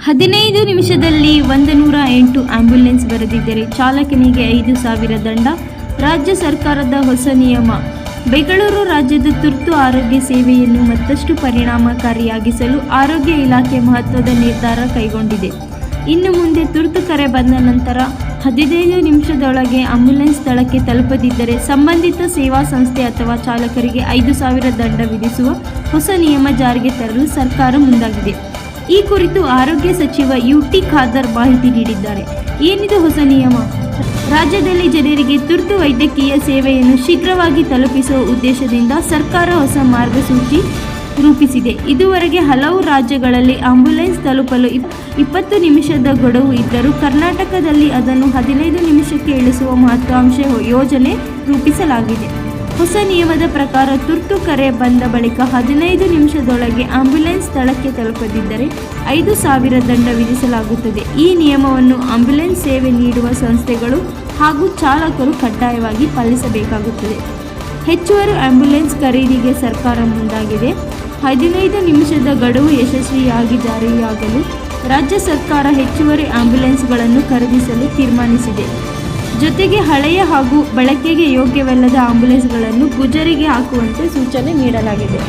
15 ನಿಮಿಷದಲ್ಲಿ 108 ಆಂಬ್ಯುಲೆನ್ಸ್ ಬರೆದಿದ್ದರೆ ಚಾಲಕನಿಗೆ 5,000 ದಂಡ. ರಾಜ್ಯ ಸರ್ಕಾರದ ಹೊಸ ನಿಯಮ. ಬೆಂಗಳೂರು ರಾಜ್ಯದ ತುರ್ತು ಆರೋಗ್ಯ ಸೇವೆಯನ್ನು ಮತ್ತಷ್ಟು ಪರಿಣಾಮಕಾರಿಯಾಗಿಸಲು ಆರೋಗ್ಯ ಇಲಾಖೆ ಮಹತ್ವದ ನಿರ್ಧಾರ ಕೈಗೊಂಡಿದೆ. ಇನ್ನು ಮುಂದೆ ತುರ್ತು ಕರೆ ಬಂದ ನಂತರ 15 ನಿಮಿಷದೊಳಗೆ ಆಂಬ್ಯುಲೆನ್ಸ್ ಸ್ಥಳಕ್ಕೆ ತಲುಪದಿದ್ದರೆ ಸಂಬಂಧಿತ ಸೇವಾ ಸಂಸ್ಥೆ ಅಥವಾ ಚಾಲಕರಿಗೆ 5,000 ದಂಡ ವಿಧಿಸುವ ಹೊಸ ನಿಯಮ ಜಾರಿಗೆ ತರಲು ಸರ್ಕಾರ ಮುಂದಾಗಿದೆ. ಈ ಕುರಿತು ಆರೋಗ್ಯ ಸಚಿವ ಯುಟಿ ಖಾದರ್ ಮಾಹಿತಿ ನೀಡಿದ್ದಾರೆ. ಏನಿದು ಹೊಸ ನಿಯಮ? ರಾಜ್ಯದಲ್ಲಿ ಜನರಿಗೆ ತುರ್ತು ವೈದ್ಯಕೀಯ ಸೇವೆಯನ್ನು ಶೀಘ್ರವಾಗಿ ತಲುಪಿಸುವ ಉದ್ದೇಶದಿಂದ ಸರ್ಕಾರ ಹೊಸ ಮಾರ್ಗಸೂಚಿ ರೂಪಿಸಿದೆ. ಇದುವರೆಗೆ ಹಲವು ರಾಜ್ಯಗಳಲ್ಲಿ ಆಂಬ್ಯುಲೆನ್ಸ್ ತಲುಪಲು 20 ನಿಮಿಷದ ಗಡುವು ಇದ್ದರೂ ಕರ್ನಾಟಕದಲ್ಲಿ ಅದನ್ನು 15 ನಿಮಿಷಕ್ಕೆ ಇಳಿಸುವ ಮಹತ್ವಾಕಾಂಕ್ಷೆ ಯೋಜನೆ ರೂಪಿಸಲಾಗಿದೆ. ಹೊಸ ನಿಯಮದ ಪ್ರಕಾರ ತುರ್ತು ಕರೆ ಬಂದ ಬಳಿಕ 15 ನಿಮಿಷದೊಳಗೆ ಆಂಬ್ಯುಲೆನ್ಸ್ ಸ್ಥಳಕ್ಕೆ ತಲುಪದಿದ್ದರೆ 5,000 ದಂಡ ವಿಧಿಸಲಾಗುತ್ತದೆ. ಈ ನಿಯಮವನ್ನು ಆಂಬ್ಯುಲೆನ್ಸ್ ಸೇವೆ ನೀಡುವ ಸಂಸ್ಥೆಗಳು ಹಾಗೂ ಚಾಲಕರು ಕಡ್ಡಾಯವಾಗಿ ಪಾಲಿಸಬೇಕಾಗುತ್ತದೆ. ಹೆಚ್ಚುವರಿ ಆಂಬ್ಯುಲೆನ್ಸ್ ಖರೀದಿಗೆ ಸರ್ಕಾರ ಮುಂದಾಗಿದೆ. 15 ನಿಮಿಷದ ಗಡುವು ಯಶಸ್ವಿಯಾಗಿ ಜಾರಿಯಾಗಲು ರಾಜ್ಯ ಸರ್ಕಾರ ಹೆಚ್ಚುವರಿ ಆಂಬ್ಯುಲೆನ್ಸ್ಗಳನ್ನು ಖರೀದಿಸಲು ತೀರ್ಮಾನಿಸಿದೆ. ಜೊತೆಗೆ ಹಳೆಯ ಹಾಗೂ ಬಳಕೆಗೆ ಯೋಗ್ಯವಲ್ಲದ ಆಂಬ್ಯುಲೆನ್ಸ್ಗಳನ್ನು ಗುಜರಿಗೆ ಹಾಕುವಂತೆ ಸೂಚನೆ ನೀಡಲಾಗಿದೆ.